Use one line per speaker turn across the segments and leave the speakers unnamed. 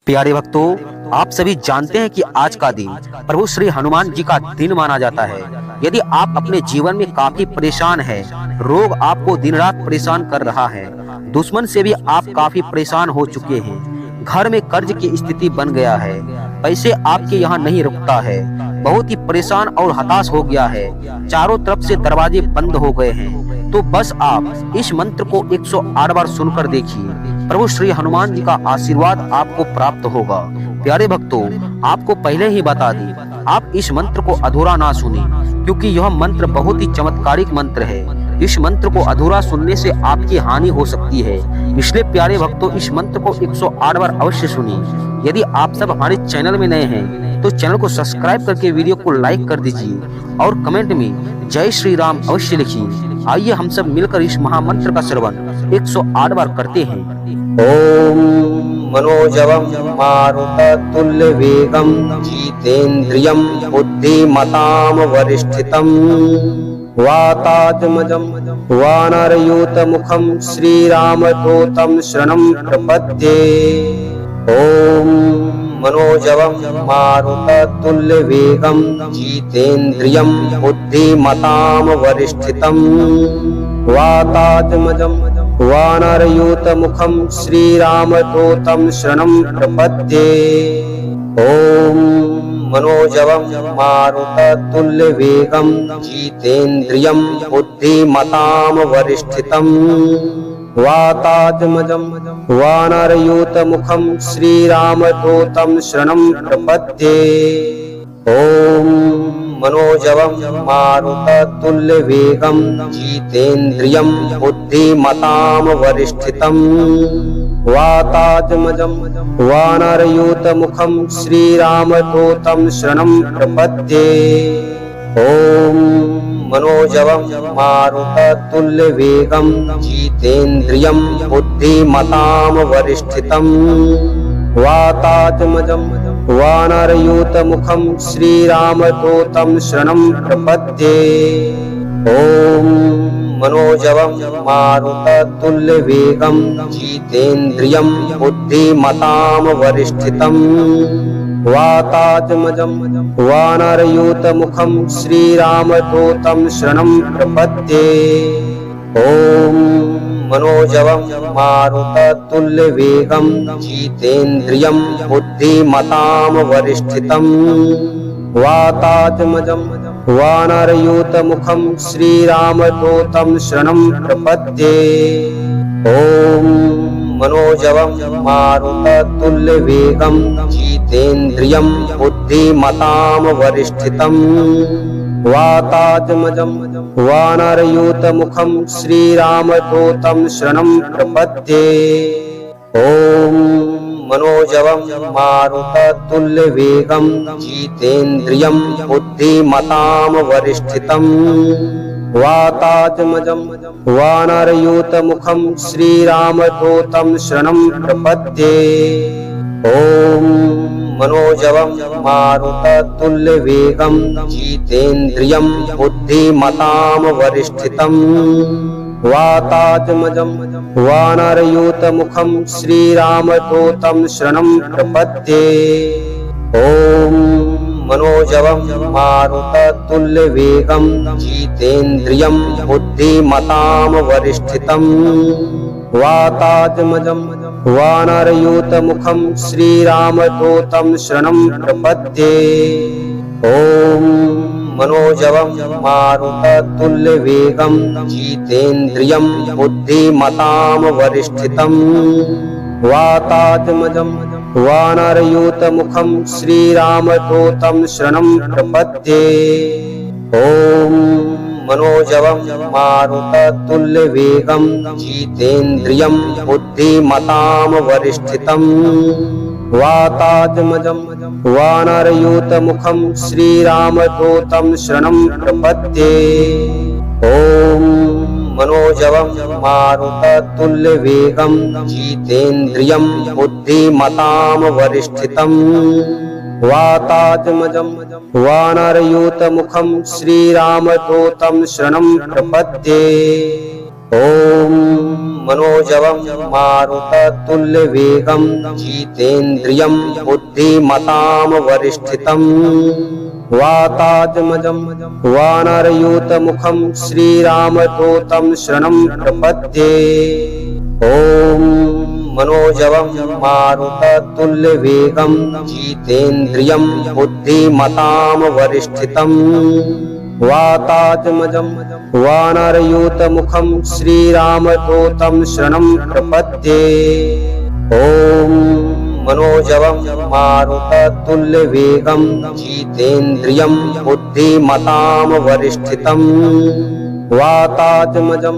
प्यारे भक्तों, आप सभी जानते हैं कि आज का दिन प्रभु श्री हनुमान जी का दिन माना जाता है। यदि आप अपने जीवन में काफी परेशान हैं, रोग आपको दिन रात परेशान कर रहा है, दुश्मन से भी आप काफी परेशान हो चुके हैं, घर में कर्ज की स्थिति बन गया है, पैसे आपके यहाँ नहीं रुकता है, बहुत ही परेशान और हताश हो गया है, चारों तरफ से दरवाजे बंद हो गए हैं, तो बस आप इस मंत्र को 108 बार सुनकर देखिए। प्रभु श्री हनुमान जी का आशीर्वाद आपको प्राप्त होगा। प्यारे भक्तों, आपको पहले ही बता दी, आप इस मंत्र को अधूरा ना सुने, क्योंकि यह मंत्र बहुत ही चमत्कारिक मंत्र है। इस मंत्र को अधूरा सुनने से आपकी हानि हो सकती है, इसलिए प्यारे भक्तों इस मंत्र को 108 बार अवश्य सुनिए। यदि आप सब हमारे चैनल में नए हैं तो चैनल को सब्सक्राइब करके वीडियो को लाइक कर दीजिए और कमेंट में जय श्री राम अवश्य लिखिए। आइए हम सब मिलकर इस महामंत्र का श्रवण 108 बार करते हैं।
ओम मनोजवम मारुततुल्य वेगम जितेन्द्रियं बुद्धिमतां वरिष्ठितं वातात्मजं वानरयूतमुखं श्रीरामदूतं शरणं प्रपद्ये। ओम मनोजवं मारुततुल्य वेगं जितेन्द्रियं बुद्धिमतां वरिष्ठितं वातात्मजं वानरयूतमुखं श्रीरामदूतं शरणं प्रपद्ये। ओम मनोजवं मारुततुल्य वेगं जितेन्द्रियं बुद्धिमतां वरिष्ठितं वातात्मजं वानरयूतमुखं श्रीरामदूतं शरणं प्रपद्ये। ओम मनोजवं मारुततुल्य वेगं जितेन्द्रियं बुद्धिमतां वरिष्ठितं वातात्मजं वानरयूतमुखं श्रीरामदूतं शरणं प्रपद्ये। ओम मनोजवं मारुततुल्य वेगं जितेन्द्रियं बुद्धिमतां वरिष्ठितं वातात्मजं वानरयूतमुखं श्रीरामदूतं शरणं प्रपद्ये। ओम मनोजवं मारुततुल्य वेगं जितेन्द्रियं बुद्धिमतां वरिष्ठितं वातात्मजं वानरयूतमुखं श्रीरामदूतं शरणं प्रपद्ये। ओम मनोजवं मारुततुल्य वेगं जितेन्द्रियं बुद्धिमतां वरिष्ठितं वातात्मजं वानरयूतमुखं श्रीरामदूतं शरणं प्रपद्ये। ओम मनोजवं मारुततुल्य वेगं जितेन्द्रियं बुद्धिमतां वरिष्ठितं वातात्मजं वानरयूतमुखं श्रीरामदूतं शरणं प्रपद्ये। ओम मनोजवं मारुततुल्य वेगं जितेन्द्रियं बुद्धिमतां वरिष्ठितं वातात्मजं वानरयूतमुखं श्रीरामदूतं शरणं प्रपद्ये। ओम मनोजवं मारुततुल्य वेगं जितेन्द्रियं बुद्धिमतां वरिष्ठितं वातात्मजं वानरयूतमुखं श्रीरामदूतं शरणं प्रपद्ये। ओम मनोजवं मारुततुल्य वेगं जितेन्द्रियं बुद्धिमतां वरिष्ठितं वातात्मजं वानरयूतमुखं श्रीरामदूतं शरणं प्रपद्ये। ओम मनोजवं मारुततुल्य वेगं जितेन्द्रियं बुद्धिमतां वरिष्ठितं वातात्मजं वानरयूतमुखं श्रीरामदूतं शरणं प्रपद्ये। ओम मनोजवं मारुततुल्य वेगं जितेन्द्रियं बुद्धिमतां वरिष्ठितं वातात्मजं वानरयूतमुखं श्रीरामदूतं शरणं प्रपद्ये। ओम मनोजवं मारुततुल्य वेगं जितेन्द्रियं बुद्धिमतां वरिष्ठितं वातात्मजं वानरयूतमुखं श्रीरामदूतं शरणं प्रपद्ये। ओम मनोजवं मारुततुल्यवेगं जितेन्द्रियं बुद्धिमतां वरिष्ठितं वातात्मजं वानरयूतमुखं श्रीरामदूतं शरणं प्रपद्ये। ॐ मनोजवं मारुततुल्यवेगं जितेन्द्रियं बुद्धिमतां वरिष्ठितं वातात्मजं वानरयूतमुखं श्रीरामदूतं शरणं प्रपद्ये। ॐ मनोजवं मारुततुल्यवेगं जितेन्द्रियं बुद्धिमतां वरिष्ठितं वातात्मजं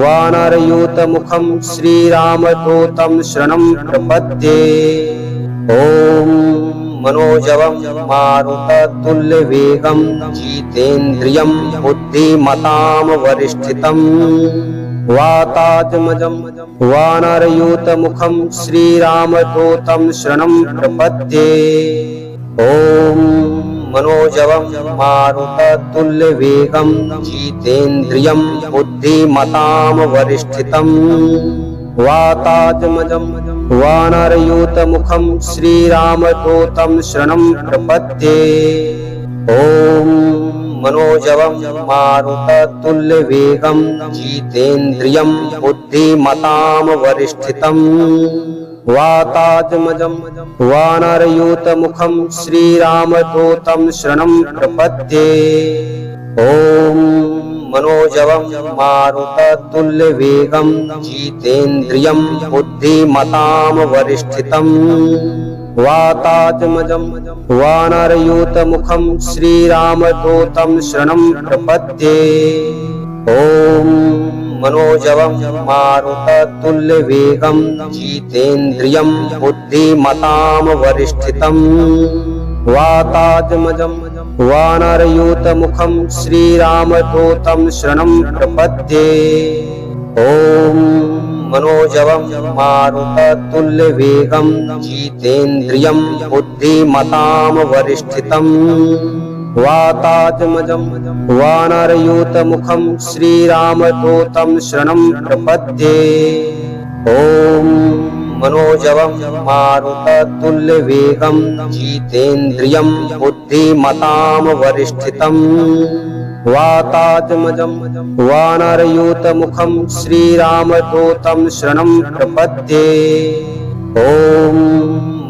वानरयूतमुखं श्रीरामदूतं शरणं प्रपद्ये। ॐ मनोजवं मारुततुल्यवेगं जितेन्द्रियं बुद्धिमतां वरिष्ठितं वातात्मजं वानरयूतमुखं श्रीरामदूतं शरणं प्रपद्ये। ॐ मनोजवं मारुततुल्यवेगं जितेन्द्रियं बुद्धिमतां वरिष्ठितं वातात्मजं वानरयूतमुखं श्रीरामदूतं शरणं प्रपद्ये। ॐ मनोजवं मारुततुल्यवेगं जितेन्द्रियं बुद्धिमतां वरिष्ठितं वातात्मजं वानरयूतमुखं श्रीरामदूतं शरणं प्रपद्ये। ॐ मनोजवं मारुततुल्यवेगं जितेन्द्रियं बुद्धिमतां वरिष्ठितं वातात्मजं वानरयूतमुखं श्रीरामदूतं शरणं प्रपद्ये। ॐ मनोजवं मारुततुल्यवेगं जितेन्द्रियं बुद्धिमतां वरिष्ठितं वातात्मजं वानरयूतमुखं श्रीरामदूतं शरणं प्रपद्ये। ॐ मनोजवं मारुततुल्यवेगं जितेन्द्रियं बुद्धिमतां वरिष्ठितं वातात्मजं वानरयूतमुखं श्रीरामदूतं शरणं प्रपद्ये। ॐ मनोजवं मारुततुल्यवेगं जितेन्द्रियं बुद्धिमतां वरिष्ठितं वातात्मजं वानरयूतमुखं श्रीरामदूतं शरणं प्रपद्ये। ॐ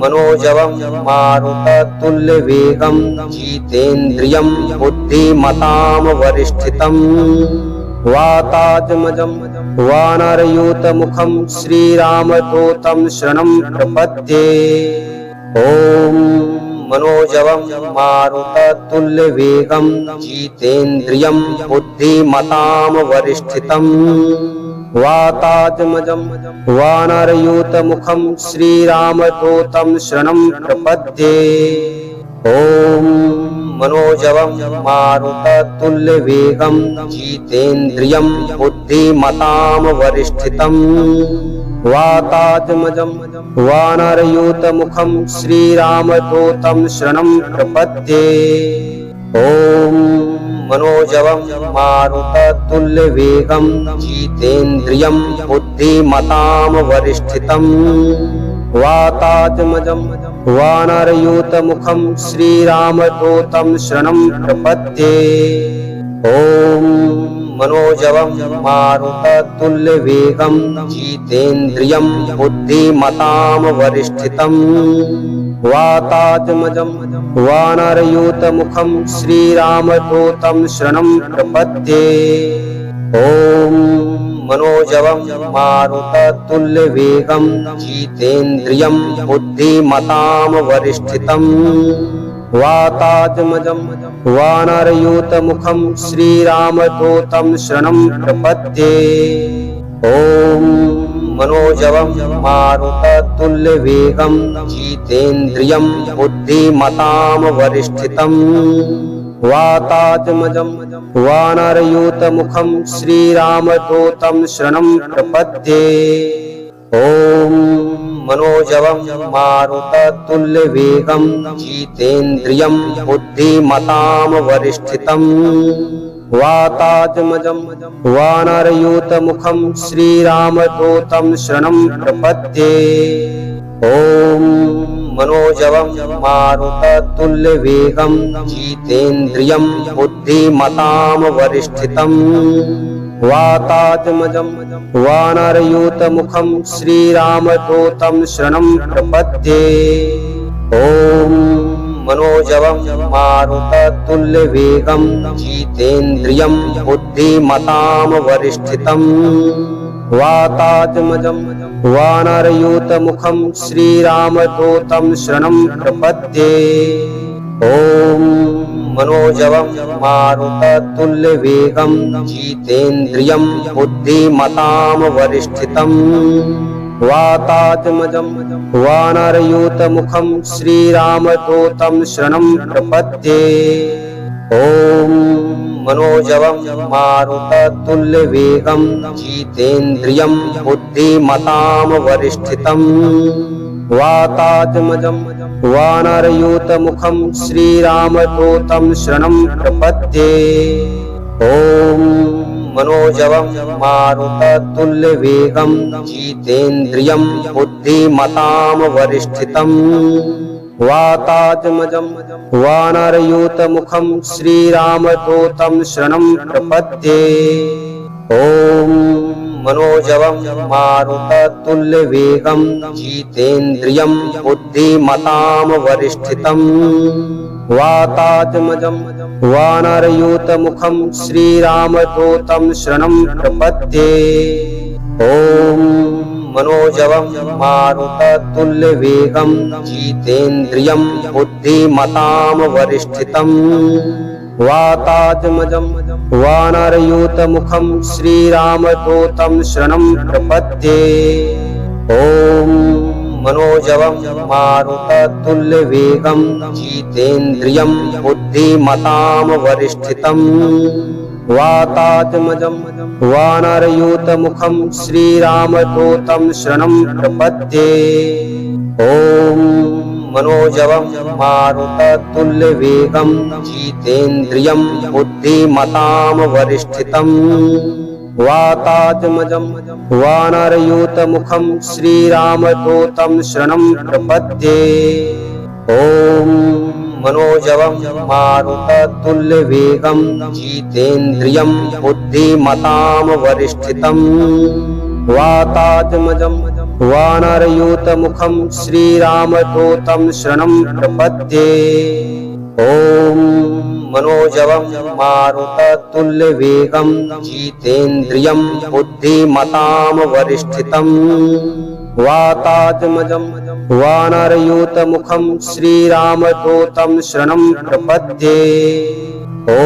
मनोजवं मारुततुल्यवेगं जितेन्द्रियं बुद्धिमतां वरिष्ठितं वातात्मजं वानरयूतमुखं श्रीरामदूतं शरणं प्रपद्ये। ॐ मनोजवं मारुततुल्यवेगं जितेन्द्रियं बुद्धिमतां वरिष्ठितं वातात्मजं वानरयूतमुखं श्रीरामदूतं शरणं प्रपद्ये। ॐ मनोजवं मारुततुल्यवेगं जितेन्द्रियं बुद्धिमतां वरिष्ठितं वातात्मजं वानरयूतमुखं श्रीरामदूतं शरणं प्रपद्ये। ॐ मनोजवं मारुततुल्यवेगं जितेन्द्रियं बुद्धिमतां वरिष्ठितं वातात्मजं वानरयूतमुखं श्रीरामदूतं शरणं प्रपद्ये। ॐ मनोजवं मारुततुल्यवेगं जितेन्द्रियं बुद्धिमतां वरिष्ठितं वातात्मजं वानरयूतमुखं श्रीरामदूतं शरणं प्रपद्ये। ॐ मनोजवं मारुततुल्यवेगं जितेन्द्रियं बुद्धिमतां वरिष्ठितं वातात्मजं वानरयूतमुखं श्रीरामदूतं शरणं प्रपद्ये। ॐ मनोजवं मारुततुल्यवेगं जितेन्द्रियं बुद्धिमतां वरिष्ठितं वातात्मजं वानरयूतमुखं श्रीरामदूतं शरणं प्रपद्ये। ॐ मनोजवं मारुततुल्यवेगं जितेन्द्रियं बुद्धिमतां वरिष्ठितं वातात्मजं वानरयूतमुखं श्रीरामदूतं शरणं प्रपद्ये। ॐ मनोजवं मारुततुल्यवेगं जितेन्द्रियं बुद्धिमतां वरिष्ठितं। वातात्मजं वानरयूतमुखं श्रीरामदूतं शरणं प्रपद्ये। ॐ मनोजवं मारुततुल्यवेगं जितेन्द्रियं बुद्धिमतां वरिष्ठितं। वातात्मजं वानरयूतमुखं श्रीरामदूतं शरणं प्रपद्ये। ॐ मनोजवं मारुततुल्यवेगं जितेन्द्रियं बुद्धिमतां वरिष्ठितं। वातात्मजं वानरयूतमुखं श्रीरामदूतं शरणं प्रपद्ये। ॐ मनोजवं मारुततुल्यवेगं जितेन्द्रियं बुद्धिमतां वरिष्ठितं। वातात्मजं वानरयूतमुखं श्रीरामदूतं शरणं प्रपद्ये। ॐ मनोजवं मारुततुल्यवेगं जितेन्द्रियं बुद्धिमतां वरिष्ठितं। वातात्मजं वानरयूतमुखं श्रीरामदूतं शरणं प्रपद्ये। ॐ मनोजवं मारुततुल्यवेगं जितेन्द्रियं बुद्धिमतां वरिष्ठितं। वातात्मजं वानरयूतमुखं श्रीरामदूतं शरणं प्रपद्ये। ॐ मनोजवं मारुततुल्यवेगं जितेन्द्रियं बुद्धिमतां वरिष्ठितं। वातात्मजं वानरयूतमुखं श्रीरामदूतं शरणं प्रपद्ये। ॐ मनोजवं मारुततुल्यवेगं जितेन्द्रियं बुद्धिमतां वरिष्ठितं। वातात्मजं वानरयूतमुखं श्रीरामदूतं शरणं प्रपद्ये। ॐ मनोजवं मारुततुल्यवेगं जितेन्द्रियं बुद्धिमतां वरिष्ठितं। वातात्मजं वानरयूतमुखं श्रीरामदूतं शरणं प्रपद्ये। ॐ मनोजवं मारुततुल्यवेगं जितेन्द्रियं बुद्धिमतां वरिष्ठितं। वातात्मजं वानरयूतमुखं श्रीरामदूतं शरणं प्रपद्ये। ॐ मनोजवं मारुततुल्यवेगं जितेन्द्रियं बुद्धिमतां वरिष्ठितं। वातात्मजं वानरयूतमुखं श्रीरामदूतं शरणं प्रपद्ये। ॐ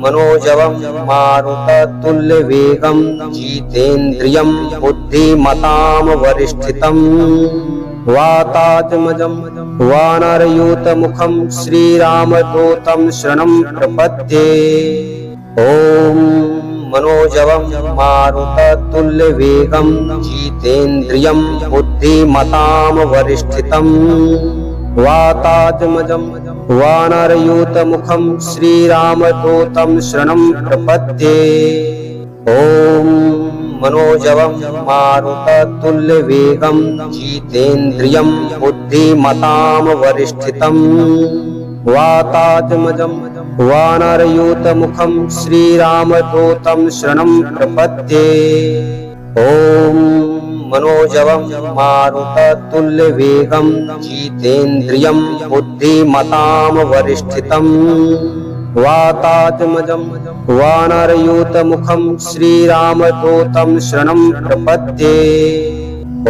मनोजवं मारुततुल्यवेगं जितेन्द्रियं बुद्धिमतां वरिष्ठितं। वातात्मजं वानरयूतमुखं श्रीरामदूतं शरणं प्रपद्ये। ॐ मनोजवं मारुततुल्यवेगं जितेन्द्रियं बुद्धिमतां वरिष्ठितं। वातात्मजं वानरयूतमुखं श्रीरामदूतं शरणं प्रपद्ये। ॐ मनोजवं मारुततुल्यवेगं जितेन्द्रियं बुद्धिमतां वरिष्ठितं। वातात्मजं वानरयूतमुखं श्रीरामदूतं शरणं प्रपद्ये। ॐ मनोजवं मारुततुल्यवेगं जितेन्द्रियं बुद्धिमतां वरिष्ठितं। वातात्मजं वानरयूतमुखं श्रीरामदूतं शरणं प्रपद्ये। ॐ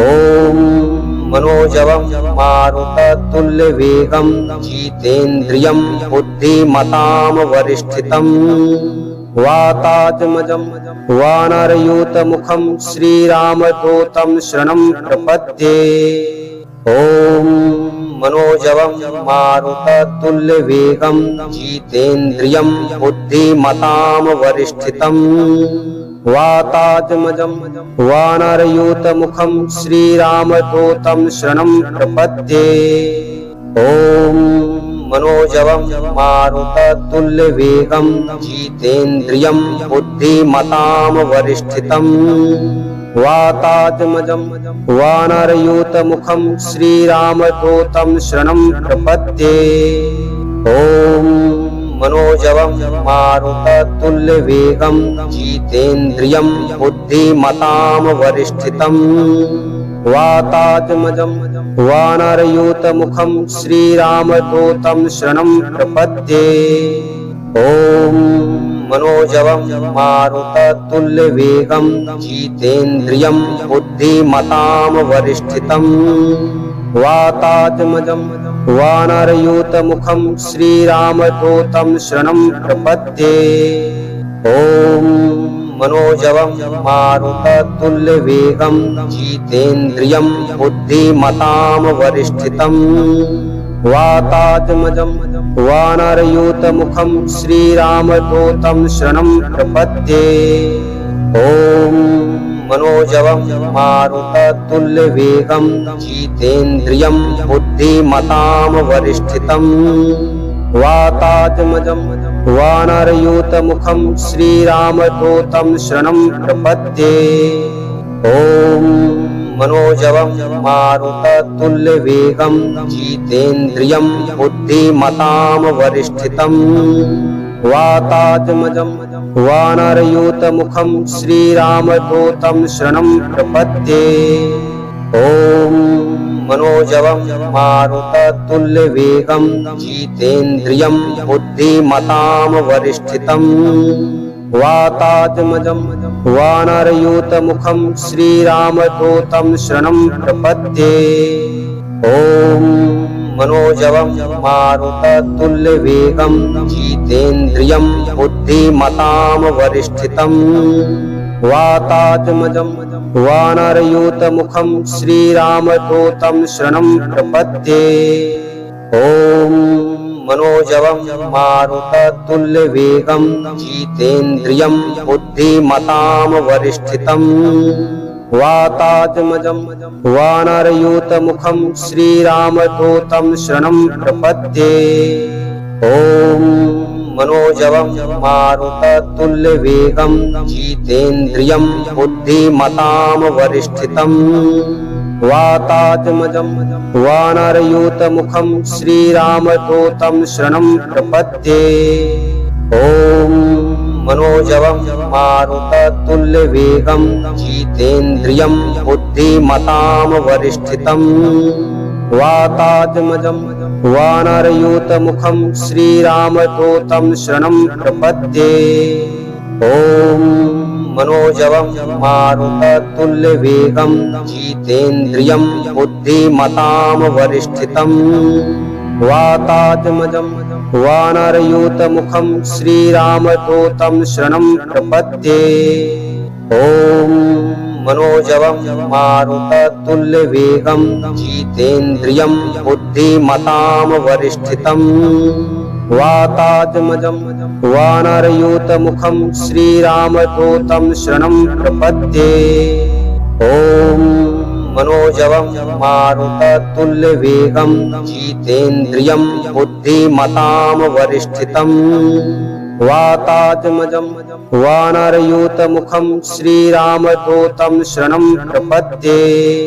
मनोजवं मारुततुल्यवेगं जितेन्द्रियं बुद्धिमतां वरिष्ठितं। वातात्मजं वानरयूतमुखं श्रीरामदूतं शरणं प्रपद्ये। ॐ मनोजवं मारुततुल्यवेगं जितेन्द्रियं बुद्धिमतां वरिष्ठितं। वातात्मजं वानरयूतमुखं श्रीरामदूतं शरणं प्रपद्ये। ॐ मनोजवं मारुततुल्यवेगं जितेन्द्रियं बुद्धिमतां वरिष्ठितम् वातात्मजं वानरयूतमुखं श्रीरामदूतं शरणं प्रपद्ये। ॐ मनोजवं मारुततुल्यवेगं जितेन्द्रियं बुद्धिमतां वरिष्ठितम् वातात्मजं वानरयूतमुखं श्रीरामदूतं शरणं प्रपद्ये। ॐ मनोजवं मारुततुल्यवेगं जितेन्द्रियं बुद्धिमतां वरिष्ठितम् वातात्मजं वानरयूतमुखं श्रीरामदूतं शरणं प्रपद्ये। ॐ मनोजवं मारुततुल्यवेगं जितेन्द्रियं बुद्धिमतां वरिष्ठितम् वातात्मजं वानरयूतमुखं श्रीरामदूतं शरणं प्रपद्ये। ॐ मनोजवं मारुततुल्यवेगं जितेन्द्रियं बुद्धिमतां वरिष्ठितम् वातात्मजं वानरयूतमुखं श्रीरामदूतं शरणं प्रपद्ये। ॐ मनोजवं मारुततुल्यवेगं जितेन्द्रियं बुद्धिमतां वरिष्ठितम् वातात्मजं वानरयूतमुखं श्रीरामदूतं शरणं प्रपद्ये। ॐ मनोजवं मारुततुल्यवेगं जितेन्द्रियं बुद्धिमतां वरिष्ठितम् वातात्मजं वानरयूतमुखं श्रीरामदूतं शरणं प्रपद्ये। ॐ मनोजवं मारुततुल्यवेगं जितेन्द्रियं बुद्धिमतां वरिष्ठितम् वातात्मजं वानरयूतमुखं श्रीरामदूतं शरणं प्रपद्ये। ॐ मनोजवं मारुततुल्यवेगं जितेन्द्रियं बुद्धिमतां वरिष्ठितम् वातात्मजं वानरयूतमुखं श्रीरामदूतं शरणं प्रपद्ये। ॐ मनोजवं मारुततुल्यवेगं जितेन्द्रियं बुद्धिमतां वरिष्ठितम् वातात्मजं वानरयूतमुखं श्रीरामदूतं शरणं प्रपद्ये। ॐ मनोजवं मारुततुल्यवेगं जितेन्द्रियं बुद्धिमतां वरिष्ठितम् वातात्मजं वानरयूतमुखं श्रीरामदूतं शरणं प्रपद्ये। ॐ मनोजवं मारुततुल्यवेगं जितेन्द्रियं बुद्धिमतां वरिष्ठितम् वातात्मजं वानरयूतमुखं श्रीरामदूतं शरणं प्रपद्ये। ॐ मनोजवं मारुततुल्यवेगं जितेन्द्रियं बुद्धिमतां वरिष्ठितम् वातात्मजं वानरयूतमुखं श्रीरामदूतं शरणं प्रपद्ये। ॐ मनोजवं मारुततुल्यवेगं जितेन्द्रियं बुद्धिमतां वरिष्ठितम् वातात्मजं वानरयूतमुखं श्रीरामदूतं शरणं प्रपद्ये।